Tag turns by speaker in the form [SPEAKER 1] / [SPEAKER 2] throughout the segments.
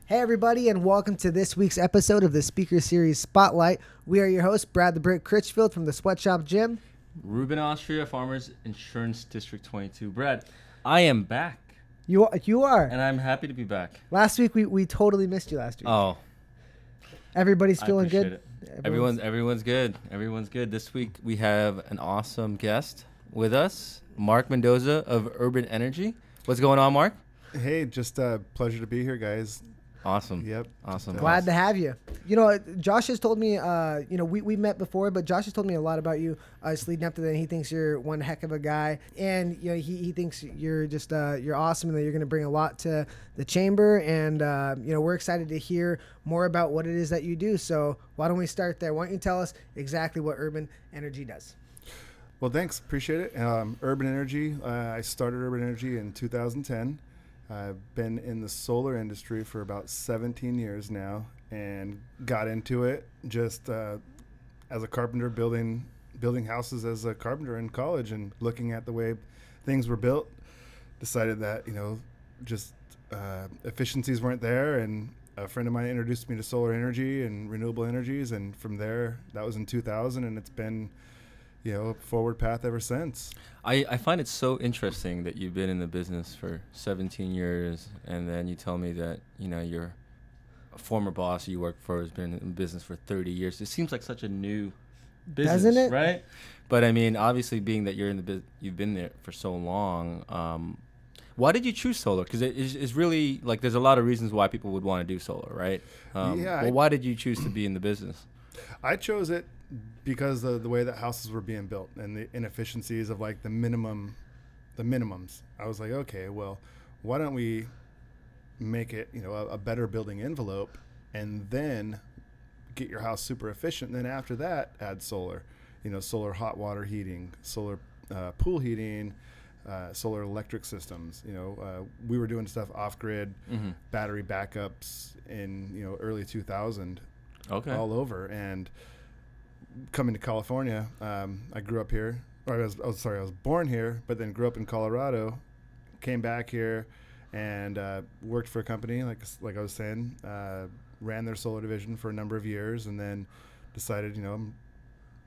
[SPEAKER 1] Hey everybody, and welcome to this week's episode of the Speaker Series Spotlight. We are your hosts, Brad the Brick Critchfield from the Sweatshop Gym.
[SPEAKER 2] Ruben Austria, Farmers Insurance District 22. Brad, I am back.
[SPEAKER 1] You are.
[SPEAKER 2] And I'm happy to be back.
[SPEAKER 1] Last week, we totally missed you last week.
[SPEAKER 2] Oh.
[SPEAKER 1] Everybody's feeling good?
[SPEAKER 2] Everyone's good. Everyone's good. This week, we have an awesome guest with us, Mark Mendoza of Urban Energy. What's going on, Mark?
[SPEAKER 3] Hey, just a pleasure to be here, guys.
[SPEAKER 2] Awesome.
[SPEAKER 3] Yep.
[SPEAKER 2] Awesome.
[SPEAKER 1] Glad to have you. You know, Josh has told me, we met before, but Josh has told me a lot about you. Just leading up to that, he thinks you're one heck of a guy, and you know, he thinks you're just you're awesome, and that you're going to bring a lot to the chamber. And we're excited to hear more about what it is that you do. So why don't we start there? Why don't you tell us exactly what Urban Energy does?
[SPEAKER 3] Well, thanks. Appreciate it. Urban Energy. I started Urban Energy in 2010. I've been in the solar industry for about 17 years now, and got into it just as a carpenter, building houses as a carpenter in college, and looking at the way things were built, decided that efficiencies weren't there, and a friend of mine introduced me to solar energy and renewable energies, and from there, that was in 2000, and it's been a forward path ever since.
[SPEAKER 2] I find it so interesting that you've been in the business for 17 years, and then you tell me that, your former boss you work for has been in business for 30 years. It seems like such a new business,
[SPEAKER 1] doesn't it?
[SPEAKER 2] Right? But I mean, obviously, being that you're in the you've been there for so long, why did you choose solar? Because it's really, like, there's a lot of reasons why people would want to do solar, right? Why did you choose to be in the business?
[SPEAKER 3] I chose it because of the way that houses were being built and the inefficiencies of like the minimums. I was like, okay, well, why don't we make it, a better building envelope, and then get your house super efficient. And then after that, add solar, solar hot water heating, solar pool heating, solar electric systems. We were doing stuff off grid, battery backups in, early 2000, all over. And coming to California, I grew up here. I was born here, but then grew up in Colorado. Came back here, and worked for a company like I was saying. Ran their solar division for a number of years, and then decided,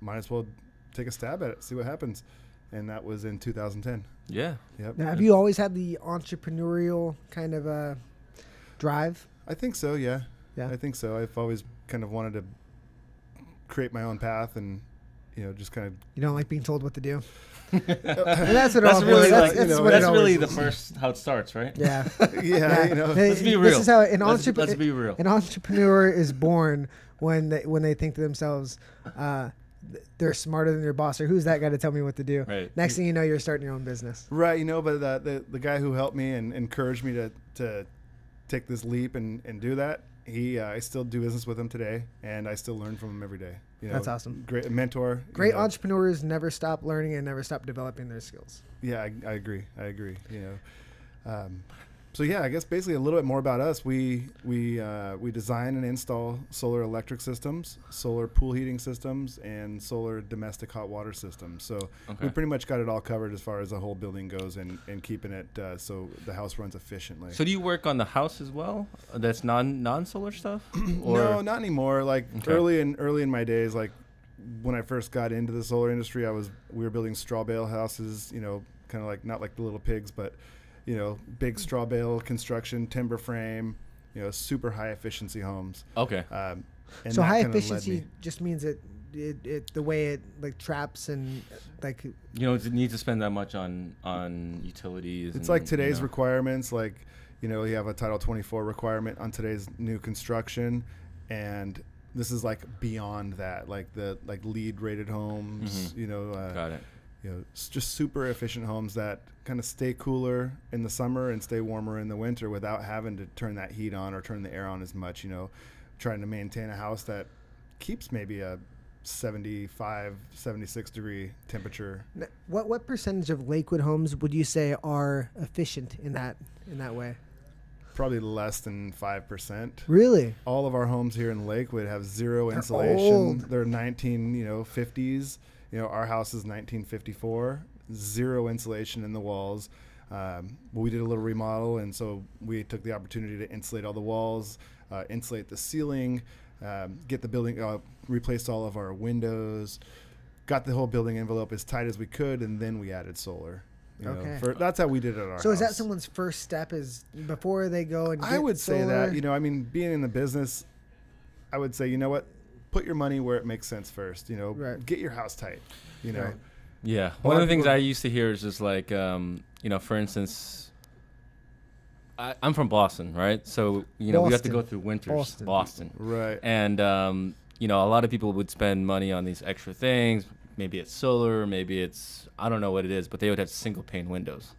[SPEAKER 3] might as well take a stab at it, see what happens. And that was in 2010.
[SPEAKER 2] Yeah.
[SPEAKER 3] Yep.
[SPEAKER 1] Now, have you always had the entrepreneurial kind of drive?
[SPEAKER 3] I think so. Yeah.
[SPEAKER 1] Yeah.
[SPEAKER 3] I think so. I've always kind of wanted to create my own path, and just kind of.
[SPEAKER 1] You don't like being told what to do.
[SPEAKER 2] That's really the first how it starts, right?
[SPEAKER 1] Yeah.
[SPEAKER 3] Yeah.
[SPEAKER 2] Let's be real.
[SPEAKER 1] This is how
[SPEAKER 2] let's be real.
[SPEAKER 1] An entrepreneur is born when they think to themselves, they're smarter than their boss, or who's that guy to tell me what to do?
[SPEAKER 2] Right.
[SPEAKER 1] Next thing you know, you're starting your own business.
[SPEAKER 3] Right. But the guy who helped me and encouraged me to take this leap and do that, I still do business with him today, and I still learn from him every day.
[SPEAKER 1] That's awesome.
[SPEAKER 3] Great mentor.
[SPEAKER 1] Great entrepreneurs never stop learning and never stop developing their skills.
[SPEAKER 3] Yeah, I agree. So yeah, I guess basically a little bit more about us. We design and install solar electric systems, solar pool heating systems, and solar domestic hot water systems. So we pretty much got it all covered as far as the whole building goes, and keeping it so the house runs efficiently.
[SPEAKER 2] So do you work on the house as well? That's non-solar stuff?
[SPEAKER 3] No, not anymore. Like early in my days, like when I first got into the solar industry, we were building straw bale houses. Kind of like, not like the little pigs, but big straw bale construction, timber frame, super high efficiency homes.
[SPEAKER 2] Okay.
[SPEAKER 3] And
[SPEAKER 1] so high efficiency just means it the way it like traps and like.
[SPEAKER 2] It needs to spend that much on utilities.
[SPEAKER 3] It's like today's requirements. Like, you have a Title 24 requirement on today's new construction, and this is like beyond that. Like the LEED rated homes.
[SPEAKER 2] Got it.
[SPEAKER 3] It's just super efficient homes that kind of stay cooler in the summer and stay warmer in the winter without having to turn that heat on or turn the air on as much. Trying to maintain a house that keeps maybe a 75, 76 degree temperature.
[SPEAKER 1] What percentage of Lakewood homes would you say are efficient in that way?
[SPEAKER 3] Probably less than 5%.
[SPEAKER 1] Really?
[SPEAKER 3] All of our homes here in Lakewood have zero
[SPEAKER 1] They're
[SPEAKER 3] insulation.
[SPEAKER 1] old.
[SPEAKER 3] They're 50s. Our house is 1954. Zero insulation in the walls. We did a little remodel, and so we took the opportunity to insulate all the walls, insulate the ceiling, get the building, replaced all of our windows, got the whole building envelope as tight as we could, and then we added solar.
[SPEAKER 1] Okay.
[SPEAKER 3] That's how we did it at our
[SPEAKER 1] So
[SPEAKER 3] house.
[SPEAKER 1] is that someone's first step is before they go and get
[SPEAKER 3] I would say
[SPEAKER 1] solar?
[SPEAKER 3] that, I mean, being in the business, I would say, you know what, put your money where it makes sense first,
[SPEAKER 1] Right.
[SPEAKER 3] get your house tight,
[SPEAKER 1] Right.
[SPEAKER 2] Yeah. One of the things I used to hear is just like, for instance, I'm from Boston, right? So, we have to go through winters, Boston.
[SPEAKER 3] Right.
[SPEAKER 2] And, a lot of people would spend money on these extra things. Maybe it's solar, maybe it's, I don't know what it is, but they would have single pane windows.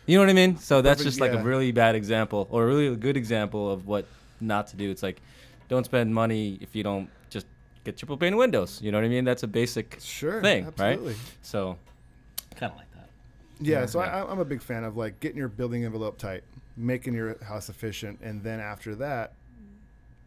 [SPEAKER 2] You know what I mean? So that's just like a really bad example, or a really good example of what not to do. It's like, don't spend money if you don't just get triple pane windows. You know what I mean? That's a basic thing,
[SPEAKER 3] absolutely.
[SPEAKER 2] right? So kind of like that.
[SPEAKER 3] Yeah, so I'm a big fan of like getting your building envelope tight, making your house efficient, and then after that,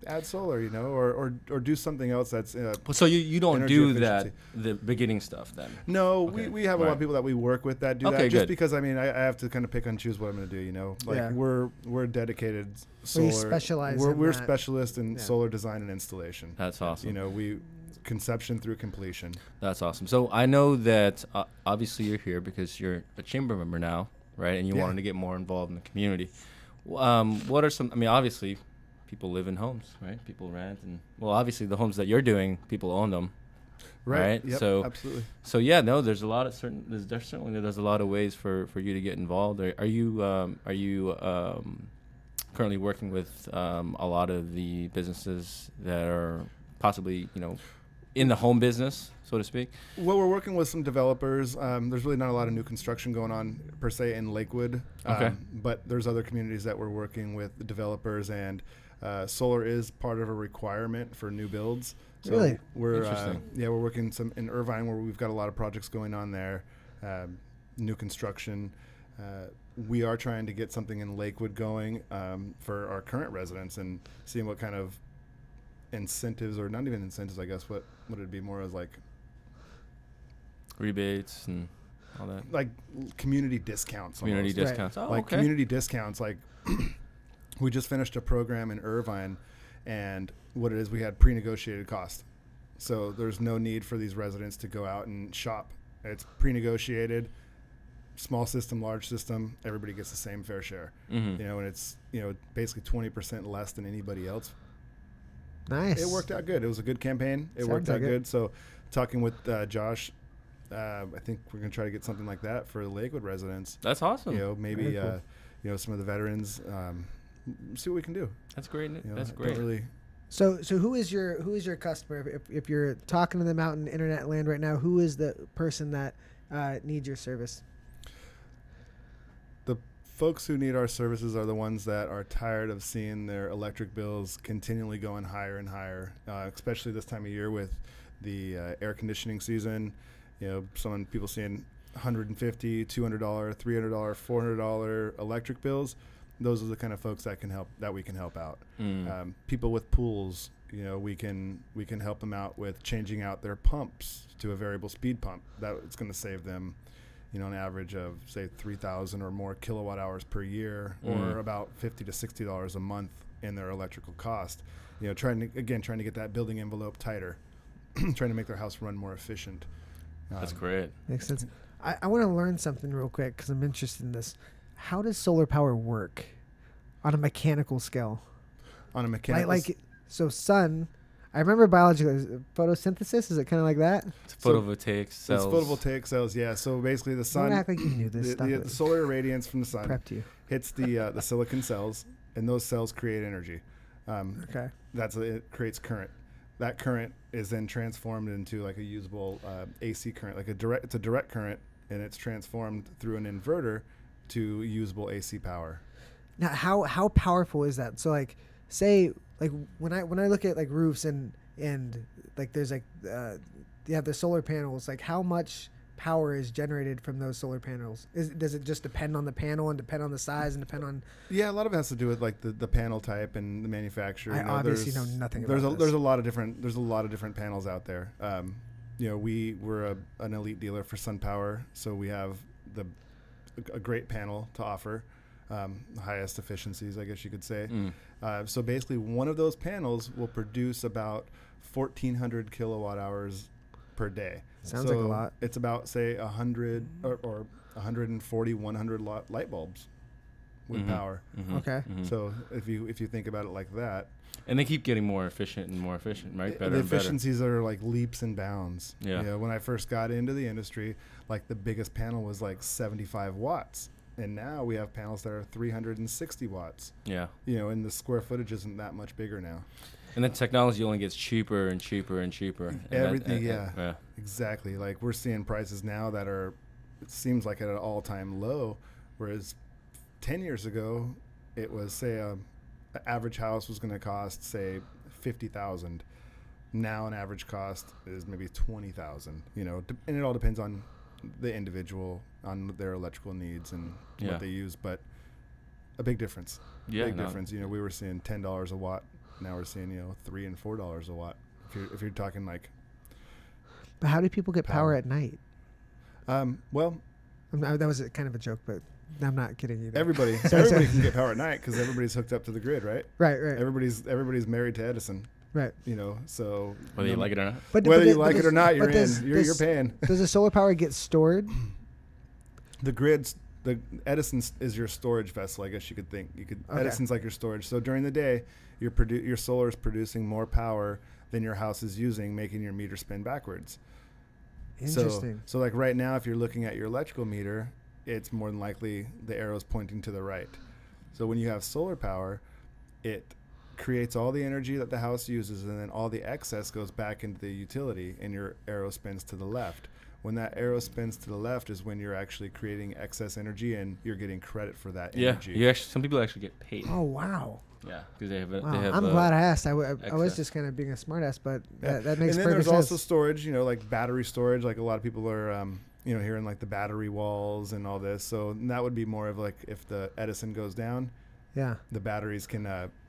[SPEAKER 3] add solar, or do something else that's.
[SPEAKER 2] So you don't do
[SPEAKER 3] efficiency.
[SPEAKER 2] the beginning stuff then?
[SPEAKER 3] No,
[SPEAKER 2] Okay.
[SPEAKER 3] we have a lot of people that we work with that do that. Just
[SPEAKER 2] Good.
[SPEAKER 3] because I have to kind of pick and choose what I'm going to do. Like we're dedicated solar.
[SPEAKER 1] you specialize
[SPEAKER 3] We're
[SPEAKER 1] in that.
[SPEAKER 3] specialists in solar design and installation.
[SPEAKER 2] That's awesome.
[SPEAKER 3] We conception through completion.
[SPEAKER 2] That's awesome. So I know that obviously you're here because you're a chamber member now, right? And you wanted to get more involved in the community. What are some? I mean, obviously, people live in homes, right? People rent, and obviously the homes that you're doing, people own them, right?
[SPEAKER 3] Yep,
[SPEAKER 2] so
[SPEAKER 3] absolutely.
[SPEAKER 2] So there's a lot of there's a lot of ways for you to get involved. Are you currently working with a lot of the businesses that are possibly in the home business, so to speak?
[SPEAKER 3] Well, we're working with some developers. There's really not a lot of new construction going on per se in Lakewood.
[SPEAKER 2] Okay.
[SPEAKER 3] But there's other communities that we're working with developers, and solar is part of a requirement for new builds. So
[SPEAKER 1] Really?
[SPEAKER 3] we're
[SPEAKER 2] Interesting.
[SPEAKER 3] we're working some in Irvine where we've got a lot of projects going on there, new construction. We are trying to get something in Lakewood going for our current residents and seeing what kind of incentives, or not even incentives, I guess, what would it be more as like
[SPEAKER 2] Rebates and all that.
[SPEAKER 3] like community discounts.
[SPEAKER 2] Community
[SPEAKER 3] almost.
[SPEAKER 2] discounts. Oh,
[SPEAKER 3] Like
[SPEAKER 2] okay.
[SPEAKER 3] community discounts. Like we just finished a program in Irvine, and what it is, we had pre-negotiated cost. So there's no need for these residents to go out and shop. It's pre-negotiated, small system, large system, everybody gets the same fair share.
[SPEAKER 2] Mm-hmm.
[SPEAKER 3] And it's, basically 20% less than anybody else.
[SPEAKER 1] Nice.
[SPEAKER 3] It worked out good. It was a good campaign. It
[SPEAKER 1] Sounds
[SPEAKER 3] worked out
[SPEAKER 1] like it.
[SPEAKER 3] good. So talking with Josh, I think we're going to try to get something like that for the Lakewood residents.
[SPEAKER 2] That's awesome.
[SPEAKER 3] Maybe,
[SPEAKER 1] Very cool.
[SPEAKER 3] some of the veterans, see what we can do.
[SPEAKER 2] That's great. That's
[SPEAKER 3] I don't
[SPEAKER 2] great.
[SPEAKER 3] really,
[SPEAKER 1] So who is your customer? If you're talking to them out in internet land right now, who is the person that needs your service?
[SPEAKER 3] the folks who need our services are the ones that are tired of seeing their electric bills continually going higher and higher, especially this time of year with the air conditioning season. People seeing $150, $200, $300, $400 electric bills. Those are the kind of folks that we can help out. People with pools, we can help them out with changing out their pumps to a variable speed pump. It's going to save them, an average of say 3,000 or more kilowatt hours per year, or about $50 to $60 a month in their electrical cost. Trying to get that building envelope tighter, trying to make their house run more efficient.
[SPEAKER 2] That's great.
[SPEAKER 1] Makes sense. I want to learn something real quick because I'm interested in this. How does solar power work on a mechanical scale?
[SPEAKER 3] On a mechanical,
[SPEAKER 1] So sun. I remember biology. Photosynthesis. Is it kind of like that?
[SPEAKER 2] It's photovoltaic cells.
[SPEAKER 3] It's photovoltaic cells, yeah. So basically, the sun,
[SPEAKER 1] Don't act like you knew this stuff.
[SPEAKER 3] the solar radiance from the sun
[SPEAKER 1] Prepped you.
[SPEAKER 3] hits the silicon cells, and those cells create energy.
[SPEAKER 1] Okay.
[SPEAKER 3] It creates current. That current is then transformed into like a usable AC current, it's a direct current, and it's transformed through an inverter to usable AC power.
[SPEAKER 1] Now, how powerful is that? So say when I look at roofs and there's the solar panels, how much power is generated from those solar panels? Does it just depend on the panel and depend on the size and depend on?
[SPEAKER 3] Yeah, a lot of it has to do with the panel type and the manufacturer.
[SPEAKER 1] I obviously know nothing about this.
[SPEAKER 3] There's a lot of different panels out there. We're an elite dealer for SunPower, so we have the a great panel to offer, highest efficiencies, I guess you could say. So basically, one of those panels will produce about 1,400 kilowatt hours per day.
[SPEAKER 1] Sounds like a lot.
[SPEAKER 3] It's about, say, 100 or 140, 100 light bulbs with power.
[SPEAKER 1] Okay.
[SPEAKER 3] So if you think about it like that.
[SPEAKER 2] And they keep getting more efficient and more efficient, right? Better and
[SPEAKER 3] the efficiencies are like leaps and bounds.
[SPEAKER 2] Yeah.
[SPEAKER 3] You know, when I first got into the industry, like the biggest panel was like 75 watts. And now we have panels that are 360 watts.
[SPEAKER 2] Yeah.
[SPEAKER 3] You know, and the square footage isn't that much bigger now.
[SPEAKER 2] And the technology only gets cheaper and cheaper and cheaper. And
[SPEAKER 3] Everything, yeah, exactly. Like we're seeing prices now that are, it seems like at an all-time low, whereas 10 years ago, it was, say, an average house was going to cost, say, $50,000. Now an average cost is maybe $20,000. You know, and it all depends on the individual, on their electrical needs and what they use, but a big difference. Big difference. You know, we were seeing $10 a watt. Now we're seeing, you know, $3 and $4 a watt. If you're talking like.
[SPEAKER 1] But how do people get power at night?
[SPEAKER 3] Well,
[SPEAKER 1] that was kind of a joke, but I'm not kidding either.
[SPEAKER 3] Everybody can get power at night because everybody's hooked up to the grid, right?
[SPEAKER 1] Right.
[SPEAKER 3] Everybody's married to Edison.
[SPEAKER 1] Right.
[SPEAKER 3] You know, so
[SPEAKER 2] whether you like it or not.
[SPEAKER 3] Whether you like it or not, you're paying.
[SPEAKER 1] Does the solar power get stored?
[SPEAKER 3] The Edison is your storage vessel, I guess you could think. Edison's like your storage. So during the day, your solar is producing more power than your house is using, making your meter spin backwards.
[SPEAKER 1] Interesting.
[SPEAKER 3] So like right now, if you're looking at your electrical meter, it's more than likely the arrow's pointing to the right. So when you have solar power, it creates all the energy that the house uses, and then all the excess goes back into the utility, and your arrow spins to the left. When that arrow spins to the left is when you're actually creating excess energy, and you're getting credit for that energy.
[SPEAKER 2] Yeah, some people actually get paid.
[SPEAKER 1] Oh, wow.
[SPEAKER 2] Yeah, because they have.
[SPEAKER 1] I'm glad I asked. I was just kind of being a smartass, but that makes perfect sense.
[SPEAKER 3] And then there's also storage, you know, like battery storage. Like a lot of people are, you know, hearing like the battery walls and all this. So that would be more of like if the Edison goes down, the batteries can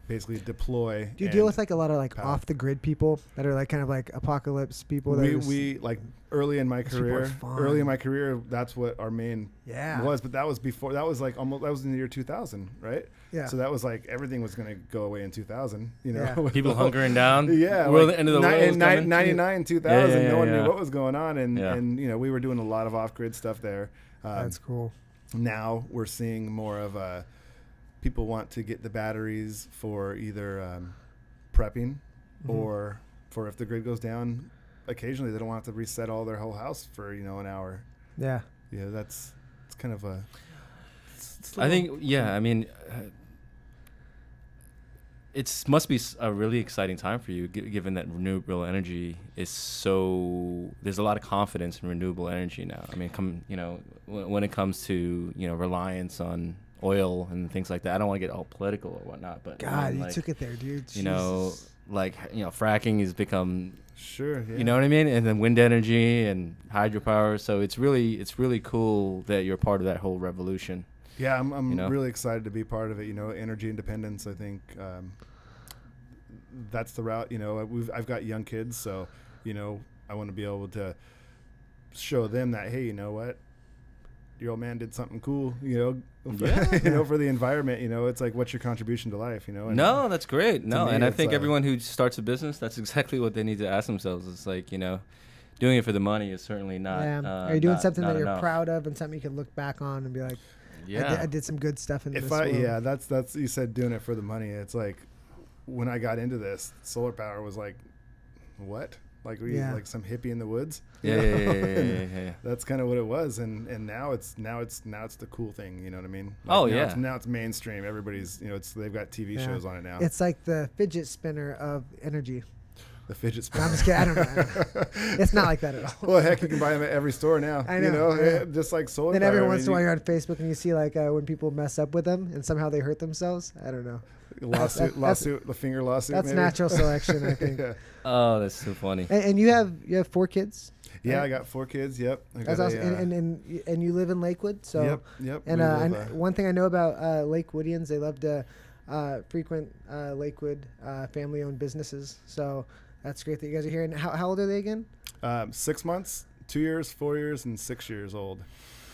[SPEAKER 3] basically deploy.
[SPEAKER 1] Do you deal with like a lot of like off the grid people that are like kind of like apocalypse people?
[SPEAKER 3] We like early in my career, that's what our main was. But that was before. That was like almost. That was in the year 2000, right? Yeah. So that was like everything was going to go away in 2000. You know,
[SPEAKER 2] people hunkering down.
[SPEAKER 3] Yeah.
[SPEAKER 2] Like the end of the world.
[SPEAKER 3] In 99, 2000, no one knew what was going on, and you know, we were doing a lot of off grid stuff there.
[SPEAKER 1] That's cool.
[SPEAKER 3] Now we're seeing more of a. People want to get the batteries for either prepping or for if the grid goes down. Occasionally, they don't want to reset all their whole house for, you know, an hour. Yeah. Yeah, it's kind of a.
[SPEAKER 2] I think, I mean, it must be a really exciting time for you, given that renewable energy is so. There's a lot of confidence in renewable energy now. I mean, you know, when it comes to, you know, reliance on oil and things like that. I don't want to get all political or whatnot, but
[SPEAKER 1] God, you took it there, dude.
[SPEAKER 2] You know, like, you know, fracking has become
[SPEAKER 3] you
[SPEAKER 2] know what I mean, and then wind energy and hydropower. So it's really cool that you're part of that whole revolution.
[SPEAKER 3] Yeah, I'm really excited to be part of it. You know, energy independence. I think that's the route. You know, I've got young kids, so you know, I want to be able to show them that, hey, you know what, your old man did something cool, you know, you know, for the environment. You know, it's like, what's your contribution to life, you know? And
[SPEAKER 2] no, that's great. No, and I think everyone who starts a business, that's exactly what they need to ask themselves. It's like, you know, doing it for the money is certainly not.
[SPEAKER 1] Are you doing something that you're proud of and something you can look back on and be like, I did some good stuff in this world.
[SPEAKER 3] Yeah, that's you said doing it for the money. It's like when I got into this, solar power was like, what? Like like some hippie in the woods. Yeah. That's kind of what it was, and now it's the cool thing. You know what I mean? Like now it's mainstream. Everybody's, you know, they've got TV shows on it now.
[SPEAKER 1] It's like the fidget spinner of energy.
[SPEAKER 3] The fidget spinner.
[SPEAKER 1] I'm just kidding. I don't know. It's not like that at all.
[SPEAKER 3] Well, heck, you can buy them at every store now.
[SPEAKER 1] I know.
[SPEAKER 3] You know, just like solar.
[SPEAKER 1] Then every once in a while you're on Facebook and you see like when people mess up with them and somehow they hurt themselves. I don't know.
[SPEAKER 3] Lawsuit, the finger lawsuit.
[SPEAKER 1] That's maybe? Natural selection, I think.
[SPEAKER 2] Oh, that's so funny.
[SPEAKER 1] And you have 4 kids.
[SPEAKER 3] Yeah, right? I got 4 kids. Yep.
[SPEAKER 1] That's awesome. And you live in Lakewood, so.
[SPEAKER 3] Yep.
[SPEAKER 1] And one thing I know about Lakewoodians, they love to frequent Lakewood family-owned businesses. So that's great that you guys are here. And how old are they again?
[SPEAKER 3] 6 months, 2 years, 4 years, and 6 years old.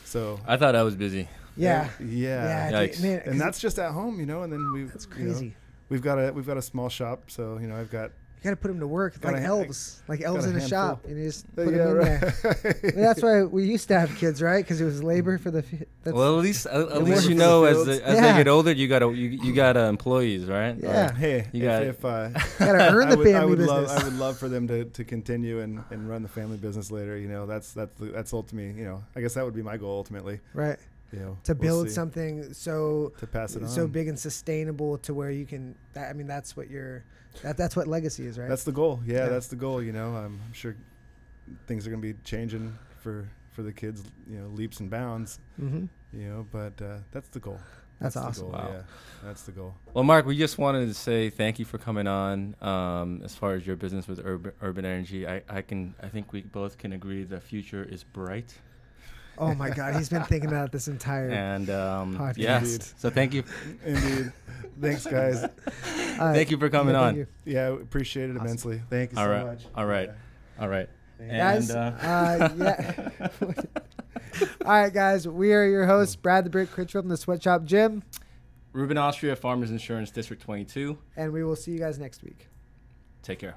[SPEAKER 3] So
[SPEAKER 2] I thought I was busy.
[SPEAKER 1] Yeah.
[SPEAKER 3] Yeah.
[SPEAKER 2] Yikes.
[SPEAKER 1] Man,
[SPEAKER 3] And that's just at home, and then
[SPEAKER 1] that's crazy.
[SPEAKER 3] We've got a small shop, so I've got.
[SPEAKER 1] You got to put them to work like elves in a
[SPEAKER 3] handful.
[SPEAKER 1] shop. And you just put them in there. I mean, that's why we used to have kids, right? Because it was labor for the.
[SPEAKER 2] Well, at least as they get older, you gotta employees, right?
[SPEAKER 1] Yeah.
[SPEAKER 3] Hey,
[SPEAKER 2] you got
[SPEAKER 1] gotta earn the family business.
[SPEAKER 3] I would love for them to continue and run the family business later. That's ultimately. I guess that would be my goal ultimately.
[SPEAKER 1] Right. To build something to pass it on, so big and sustainable to where you can. That's what that's what legacy is, right?
[SPEAKER 3] That's the goal. Yeah, that's the goal. I'm sure things are going to be changing for the kids. Leaps and bounds. Mm-hmm. But that's the goal.
[SPEAKER 1] That's awesome.
[SPEAKER 3] Wow. Yeah, that's the goal.
[SPEAKER 2] Well, Mark, we just wanted to say thank you for coming on. As far as your business with Urban Energy, I think we both can agree the future is bright.
[SPEAKER 1] Oh my God, he's been thinking about this entire podcast.
[SPEAKER 2] Yes. So thank you.
[SPEAKER 3] Indeed. Thanks, guys.
[SPEAKER 2] Thank you for coming on.
[SPEAKER 3] You. Yeah, appreciate it immensely. Thank you so much.
[SPEAKER 2] All right. All right.
[SPEAKER 1] Guys, yeah. All right, guys. We are your hosts, Brad the Brick Critchfield from the Sweatshop Gym.
[SPEAKER 2] Ruben Austria, Farmers Insurance District 22.
[SPEAKER 1] And we will see you guys next week.
[SPEAKER 2] Take care.